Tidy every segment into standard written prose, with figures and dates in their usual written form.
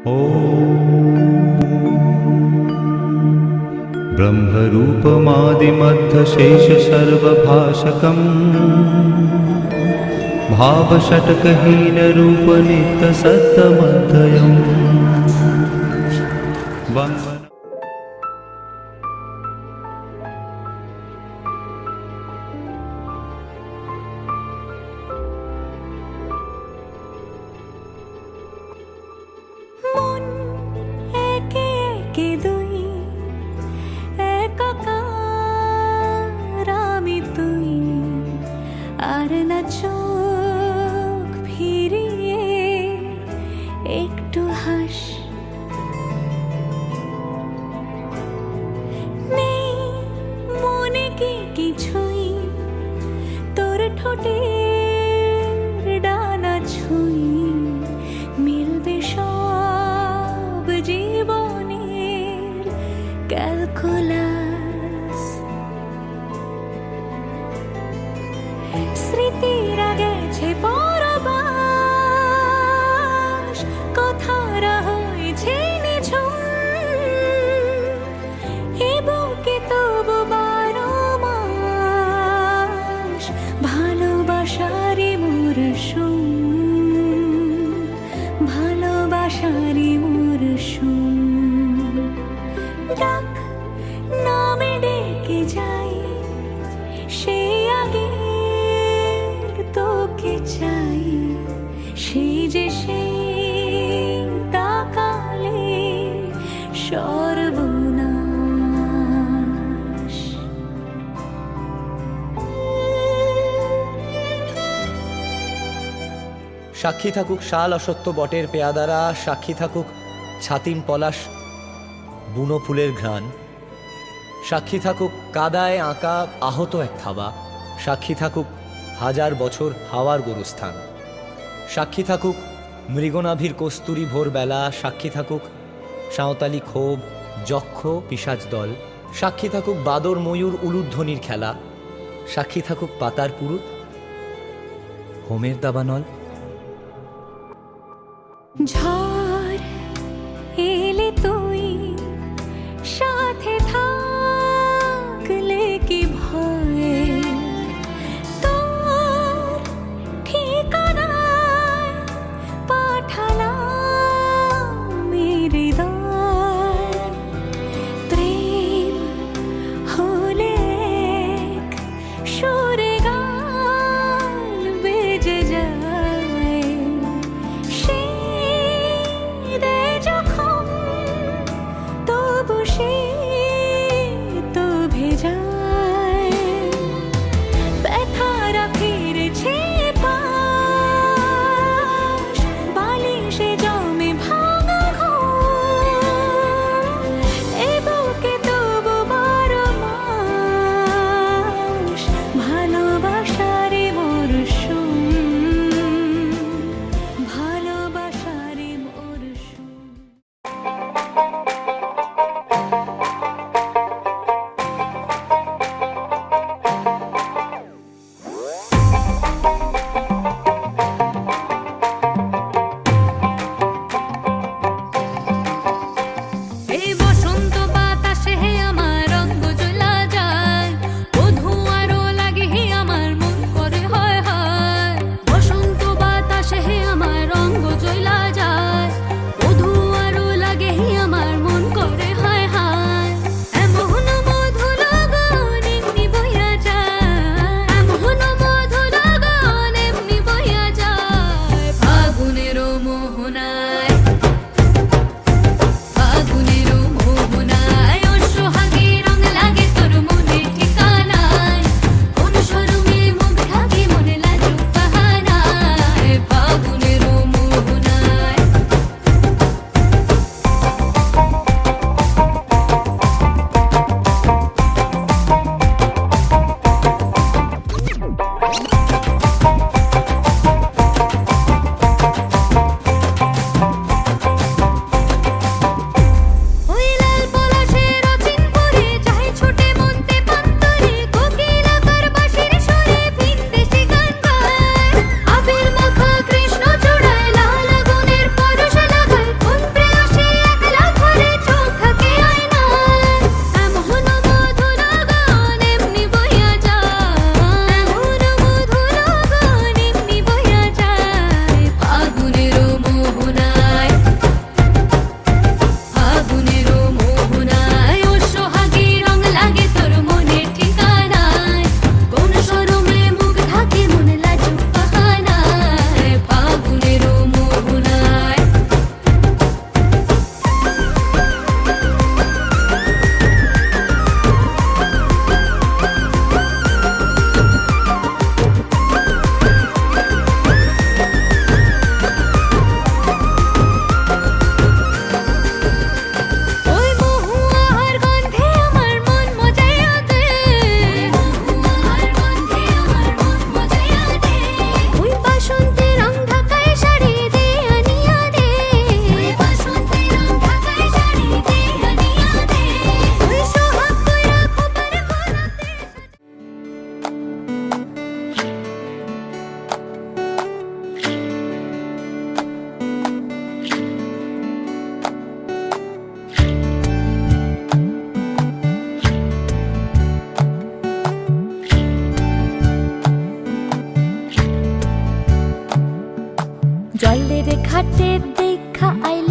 ब्रह्मरूपमादिमध्यशेषसर्वभाषकम् भावषट्कहीनरूपनित्यसत्त्वमद्वयम् সাক্ষী থাকুক শাল অসত্য বটের পেয়াদারা, সাক্ষী থাকুক ছাতিম পলাশ বুনো ফুলের ঘ্রাণ, সাক্ষী থাকুক কাদায় আঁকা আহত এক থাবা, সাক্ষী থাকুক হাজার বছর হাওয়ার গরুস্থান, সাক্ষী থাকুক মৃগনাভির কস্তুরী ভোরবেলা, সাক্ষী থাকুক সাঁওতালি ক্ষোভ যক্ষ পিশাচ দল, সাক্ষী থাকুক বাদর ময়ূর উলুধ্বনির খেলা, সাক্ষী থাকুক পাতার পুরুত হোমের দাবানল। ঝড় এলে তুই সাথে থাকলে কি ভয়, তোর ঠিকানায় পাঠালাম হৃদয়, প্রেম হলে এক সুরে গান বেজে যায়, সেই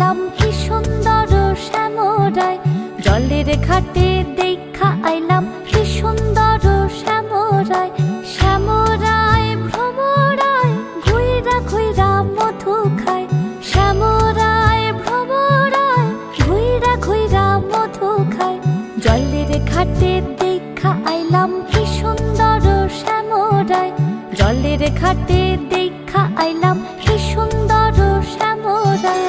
আইলাম কি সুন্দর শ্যামরায়, জলের ঘাটে দেখা আইলাম কি সুন্দর শ্যামরায়। শ্যামরায় ভ্রমরায় ঘুইরা ঘুইরা মধু খায়, শ্যামরায় ভ্রমরায় ঘুইরা ঘুইরা মধু খায়। জলের ঘাটে দেখা আইলাম কি সুন্দর শ্যামরায়, জলের ঘাটে দেখা আইলাম কি সুন্দর শ্যামরায়।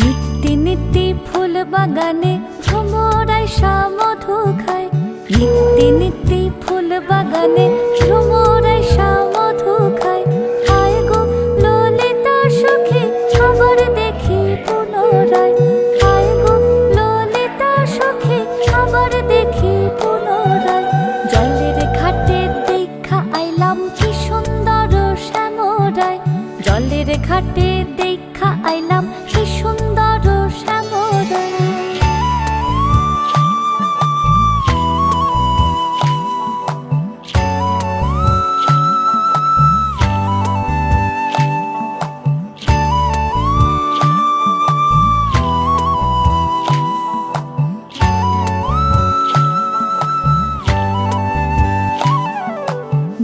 নিত্যি নিত্যি ফুল বাগানে ভ্রমরায় মধু খায়, নিত্যি নিত্যি ফুল বাগানে ভ্রমরায় মধু খায়। হায় গো ললিতা সখী আবার দেখি পুনরায়, হায় গো ললিতা সখী আবার দেখি পুনরায়। জলের ঘাটে দেখা আইলাম কি সুন্দর শ্যামরায়, জলের ঘাটে দেখা আইলাম কি সুন্দর শ্যামরায়।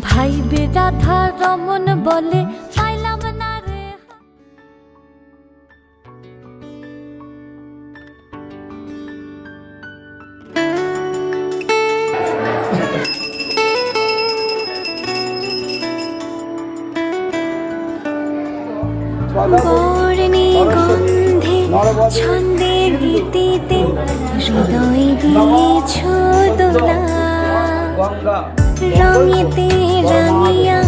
ভাইবে রাধা রমন বলে পাইলাম না রে। বর্ণে গন্ধে ছন্দে গীতিতে হৃদয় দিয়েছ দোলা, রঙেতে রাঙিয়া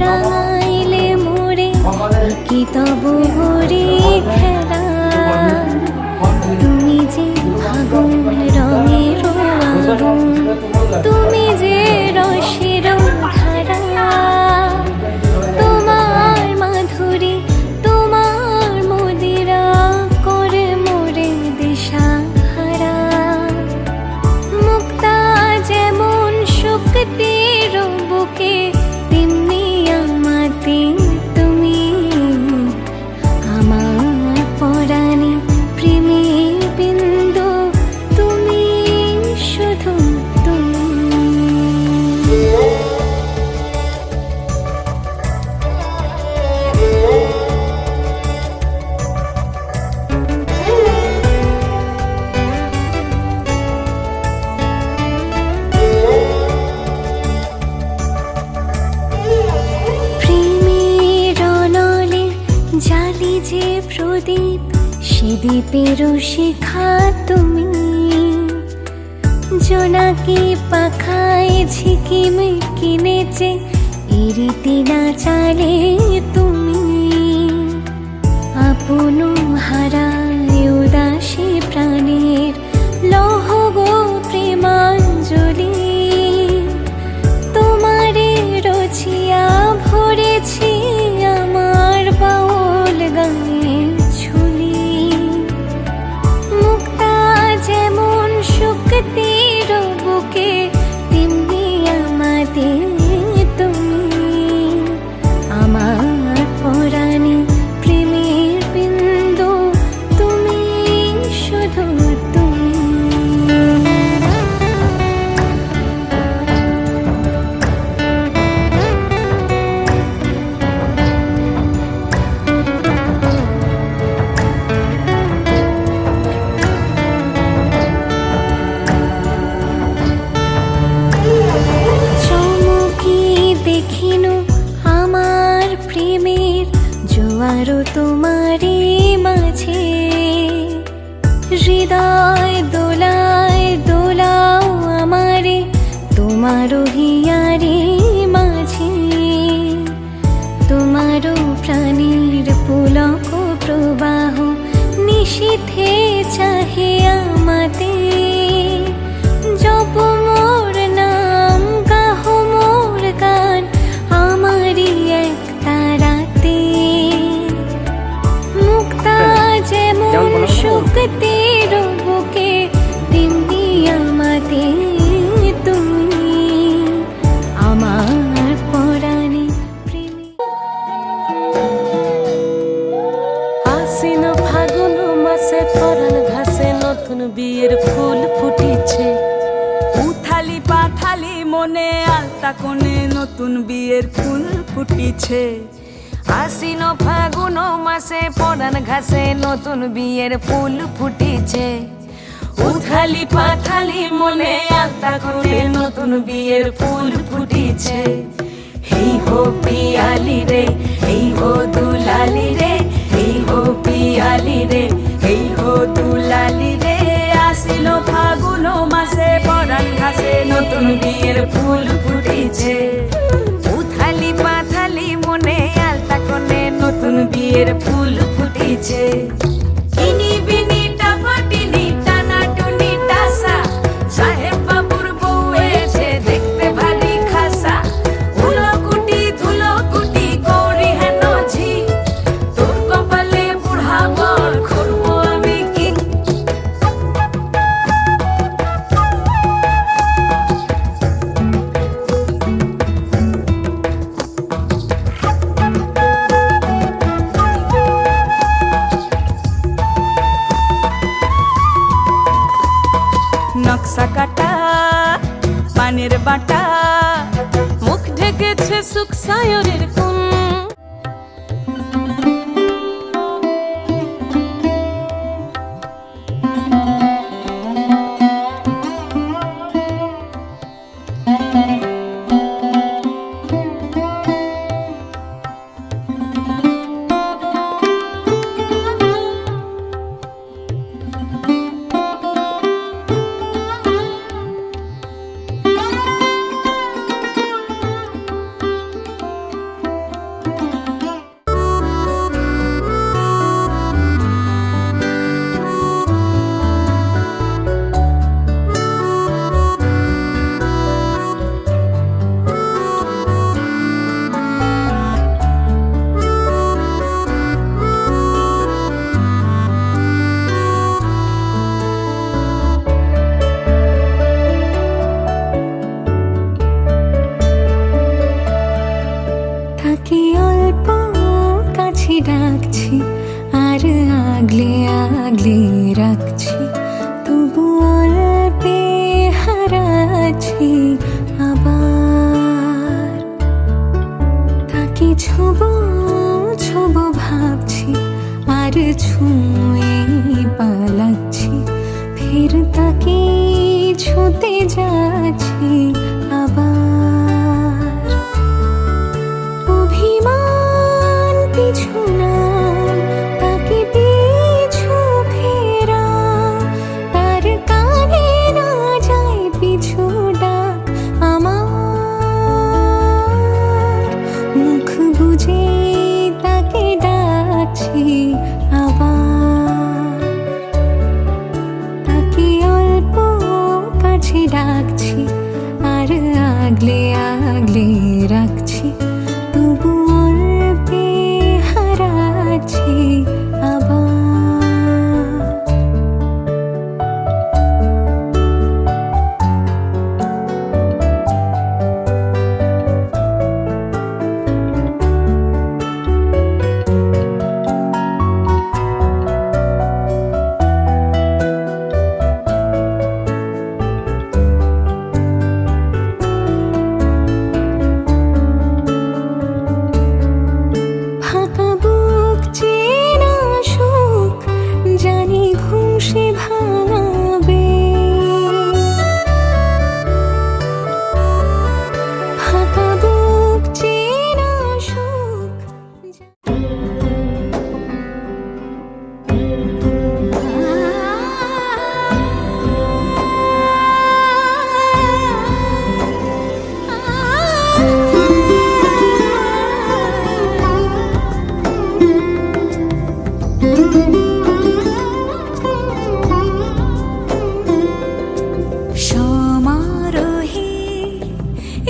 রাঙাইলে মোরে কি তবু হরি খেলা। তুমি যে ফাগুন রঙের আগুন, তুমি যে রসের ধারা, তোমার মাধুরী তোমার মদিরা করে মোরে দিশাহারা। মুক্তা যেমন শক্তির বুকে তেমনি আমাতে তুমি, আমার পরাণে প্রেমের বিন্দু তুমি, শুধু তুমি। প্রেমের অনলে জালি যে প্রদীপ, সে দ্বীপের শিখা তুমি। জোনাকি পাখায় ঝিকিম কিনেছে এরিতে না চালে তুমি। আপন হারায় উদাসী প্রাণের লহ গো প্রেমাঞ্জলি। তোমারে রচিয়া ভরেছি আমার বাউল গানের ঝুলি। মুক্তা যেমন শক্তির বুকে তেমনি আমাদের তুমি, আমার পরাণে প্রেমের বিন্দু তুমি, শুধু তুমি। চমকি দেখিনু আমার প্রেমের জোয়ারও তোমারে মাঝে। হৃদয় দোলায় দোলাও আমারে তোমারও হিয়ারে মাঝে। তোমারও প্রাণীর পুলক প্রবাহ নিশীথে চাহে আমাতে। জপ মোর নাম গাহ মোর গান, আলতা কোণে নতুন বিয়ের ফুল ফুটিছে। আশ্বিন ফাগুন মাসে পরান ঘাসে নতুন বিয়ের ফুল ফুটিছে। উথালি পাথালি মনে আলতা কোণে নতুন বিয়ের ফুল ফুটিছে। হেই হো পিয়ালি রে, হেই হো দুলালি রে, হেই হো পিয়ালি রে, হেই হো দুলালি রে। আশ্বিন ফাগুন মাসে পরান ঘাসে নতুন বিয়ের ফুল ফুটিছে। উথালি পাথালি মনে আলতা কোণে নতুন বিয়ের ফুল ফুটিছে। ইনি বিনি টাপাটিনি টানা টুনি টাসা, সাহেব বাবুর বউ এসে দেখতে ভারী খাসা। ধুলো কুটি গৌরী হেন ঝি, তোর কপালে বুড়া বর করবো আমি কি। নকশা কাটা পানের বাটা, মুখ ঢেকেছে সুখ সায়রের কোন। থাকি অল্প কাছে ডাকছি, আর আগলে আগলে রাখছি, তবু অল্পে হারাচ্ছি আবার। তাকে ছোবো ছোবো ভাবছি, আর ছুঁয়ে পালাচ্ছি, ফের তাকে ছুঁতে যাচ্ছি আবার। অভিমান পিছু নাম, তাকে পিছু ফেরা, তার কানে না যায় পিছু ডাক আমার। মুখ বুজে তাকে ডাকছি আবার। তাকে অল্প কাছে ডাকছি, আর আগলে আগলে রাখছি, তবু অল্পে হারাচ্ছি আবার। ফাঁকা বুক চেনা সুখ, জানি ঘুম সে ভাঙাবে। ফাঁকা বুক চেনা সুখ, সমারোহে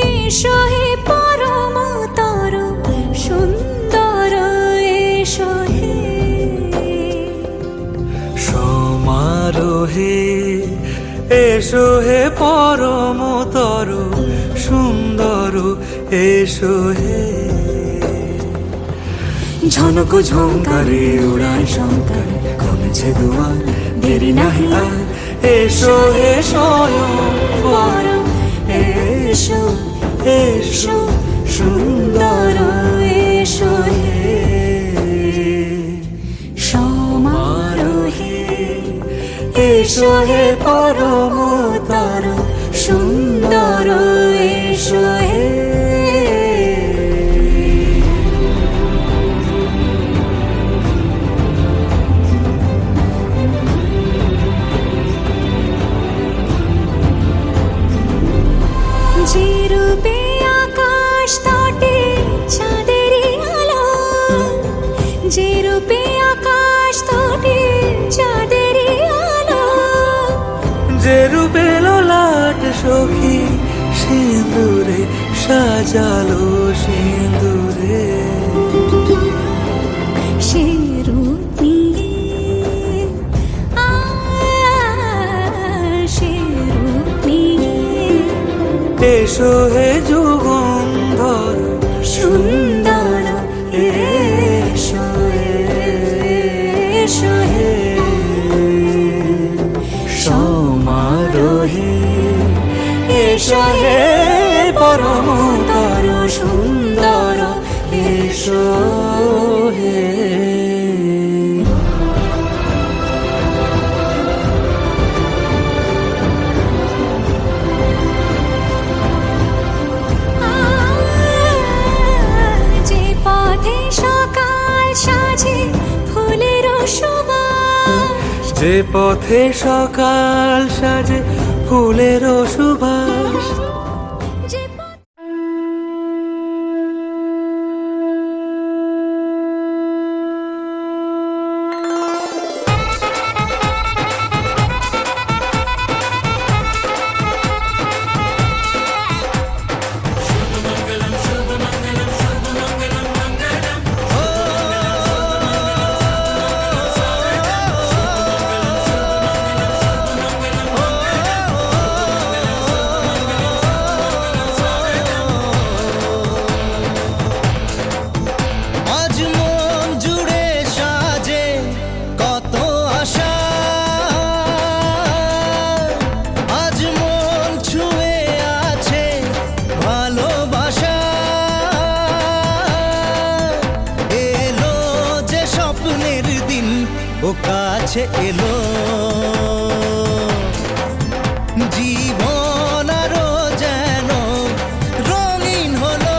এসো হে পরমতর সুন্দর, এসো হে। সমারোহে এসো হে পরমতর সুন্দর, এসো হে। ঝনক ঝঙ্কারে উড়ায় শঙ্কার, কমেছে দুয়ার দেরি নাহি আর। এসো হে স্বয়ং বর, এসো এসো সুন্দর এসো হে সমারোহে এসো হে পরমতর সুন্দর এসো হে যে রূপে আকাশ তটে চাঁদেরই আলো যে রূপে আকাশ তটে চাঁদেরই আলো যে রূপে লোলাট সখী সিঁদুরে সাজালো সিঁদুরে সে রূপ নিয়ে সে রূপ নিয়ে এসো হে যুগন্ধর সুন্দর এসো এসো হে সমারোহে এসো হে পরমতর সুন্দর এসো হে যে পথে সকাল সাজে ফুলের সুবাস যে পথে সকাল সাজে ফুলের সুবাস যে পথ আজ মন জুড়ে সাজে কত আশা আজ মন ছুঁয়ে আছে ভালোবাসা এলো যে স্বপ্নের দিন ও কাছে এলো জীবন আরো যেন রঙিন হলো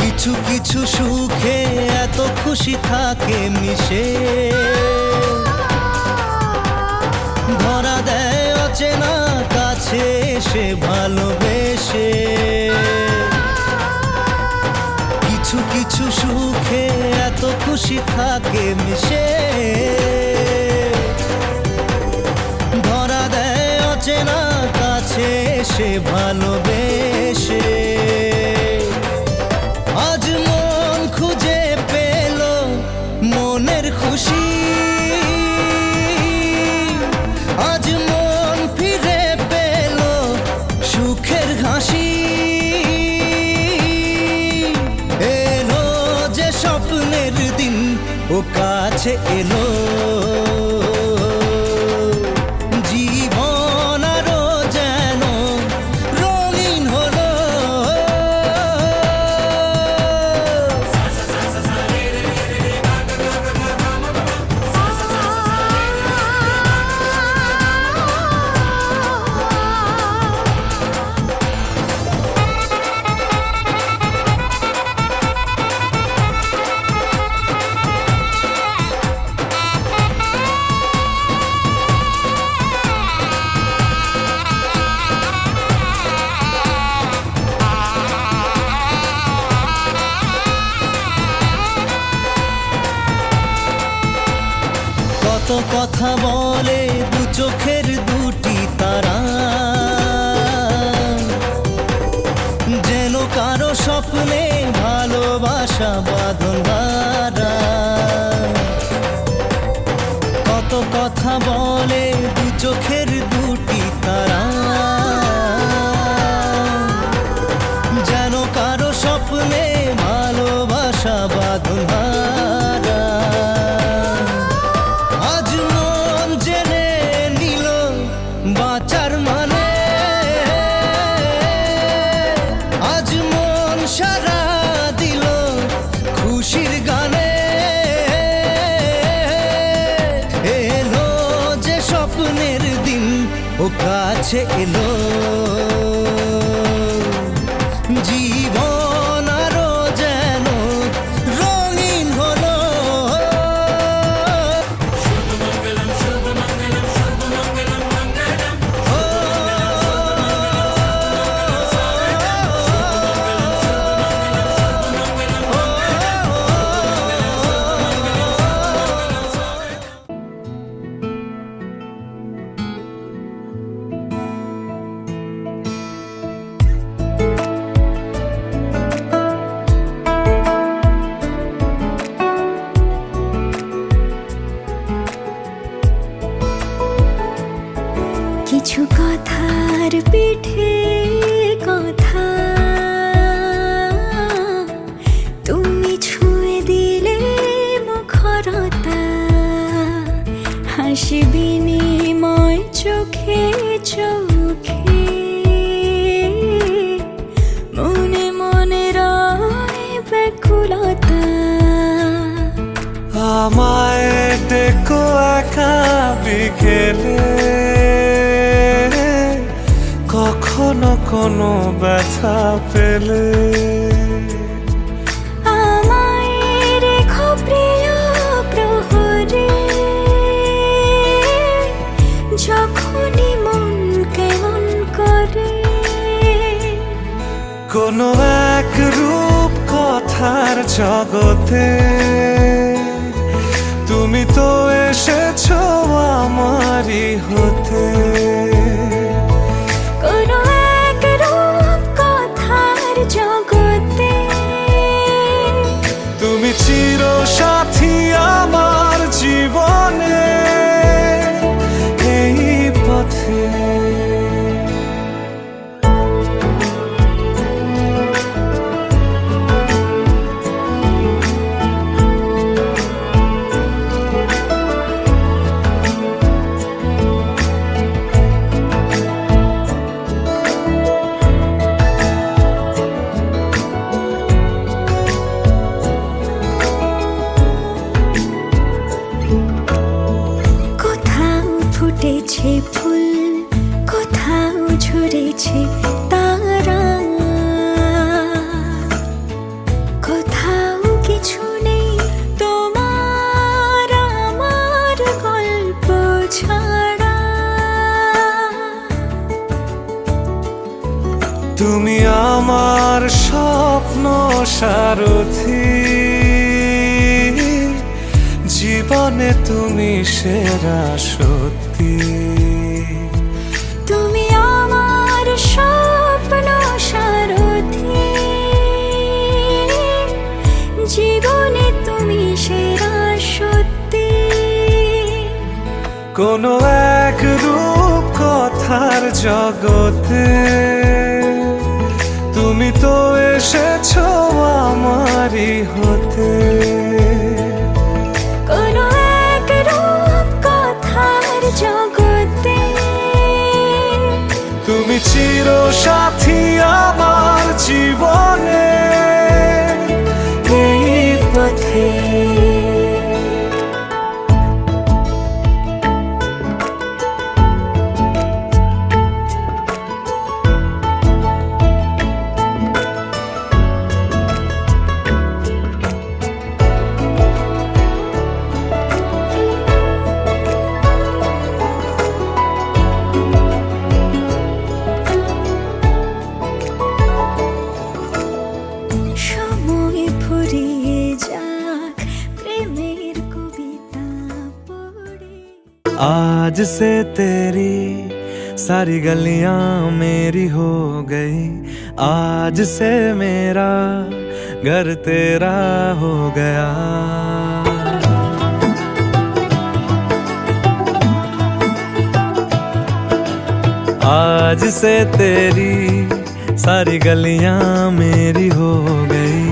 কিছু কিছু সুখে এত খুশি থাকে মিশে ধরা দেয় অচেনা কাছে সে ভালোবেসে কিছু কিছু সুখে এত খুশি থাকে মিশে ধরা দেয় অচেনা কাছে সে ভালোবেসে আজ মন খুঁজে পেল মনের খুশি আজ মন ফিরে পেল সুখের হাসি এলো যে স্বপ্নের দিন ও কাছে এলো জীবন আরো যেন রঙিন হলো কত কথা বলে দু চোখের দুটি তারা যেন কারো স্বপ্নে ভালোবাসা বাঁধন হারা কত কথা বলে দু চোখের দুটি তারা যেন কারো এখন হারাই। আজ মন জেনে নিল বাঁচার মানে, আজ মন সারা দিল খুশির গানে। এলো যে স্বপ্নের দিন ও কাছে এলো, জীবন আরো যেন রঙিন হলো। কিছু কথার পিঠে কথা তুমি ছুঁয়ে দিলে মুখরতা, হাসি বিনিময় চোখে চোখে, মনে মনে রয় ব্যাকুলতা। আমায় ডেকো একা বিকেলে, কখনো কোনো ব্যথা পেলে। আমায় রেখো প্রিয় প্রহরে, যখনই মন কেমন করে। কোনো এক রূপ কথার জগতে তুমি তো এসেছো আমারই হতে। কোনো এক রূপ কথার জগতে তুমি চির সাথী আমার জীবনে, এই পথে। কোথাও ফুটেছে ফুল, কোথাও ঝরেছে তারা, কোথাও কিছু নেই তোমার আমার গল্প ছাড়া। তুমি আমার স্বপ্ন সারথি, জীবনে তুমি সেরা সত্যি। তুমি আমার স্বপ্ন সারথি, জীবনে তুমি সেরা সত্যি। কোনো এক রূপ কথার জগতে তুমি তো এসেছো আমারই হতে। কোনো এক রূপ কথার জগতে তুমি চির সাথী আমার জীবনে, এই পথে। সময় ফুরিয়ে যাক প্রেমের কবিতা পড়ে। आज से तेरी सारी गलियां मेरी हो गई, आज से मेरा घर तेरा हो गया। आज से तेरी सारी गलियां मेरी हो गई,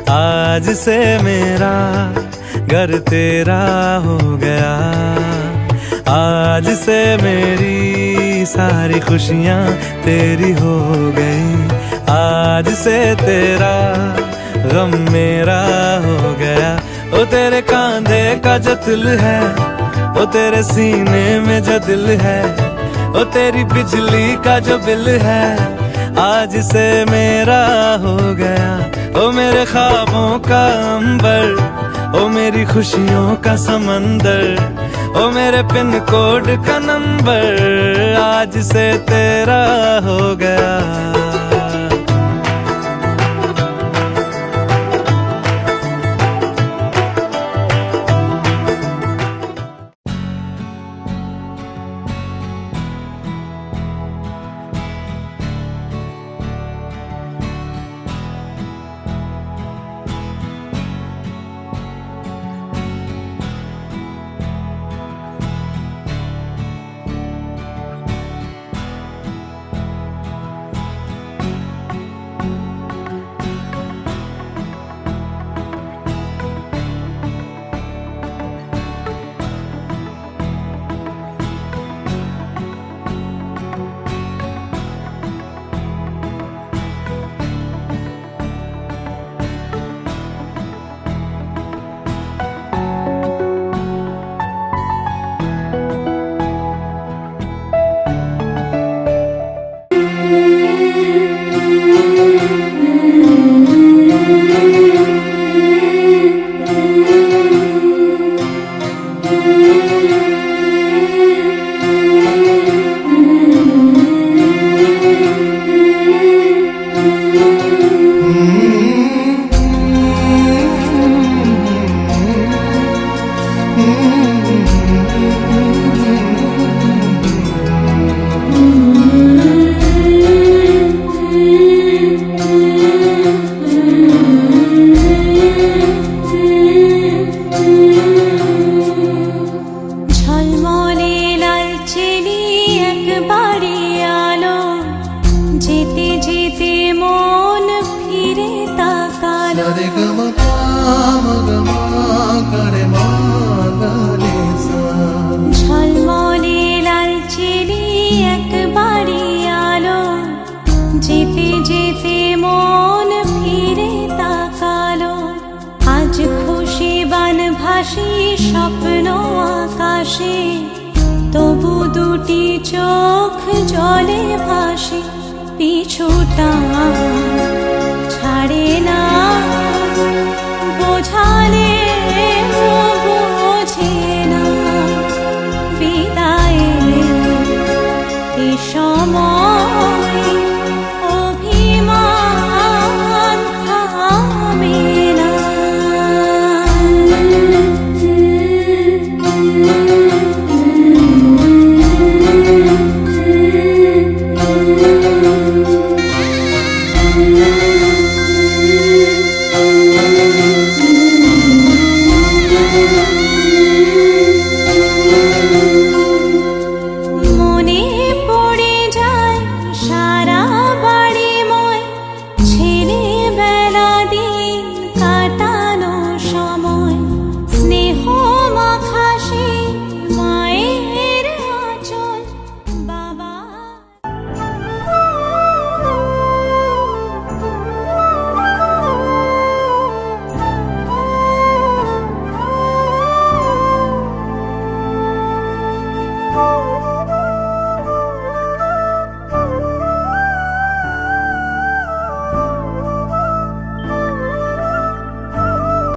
आज से मेरा घर तेरा हो गया, आज से मेरी सारी खुशियाँ तेरी हो गई, आज से तेरा गम मेरा हो गया। ओ तेरे कांधे का जो दिल है, ओ तेरे सीने में जो दिल है, ओ तेरी बिजली का जो बिल है, आज से मेरा हो गया। ओ मेरे ख्वाबों का अंबर, ओ मेरी खुशियों का समंदर, ओ मेरे पिन कोड का नंबर, आज से तेरा हो गया। ঝলমলে লালচেরি একবারে আলো, যেতে যেতে মন ফিরে তাকালো। আজ খুশি বান ভাসি স্বপ্ন আকাশে, তবু দুটি চোখ জলে ভাসে, পিছুটা ছাড়ে না।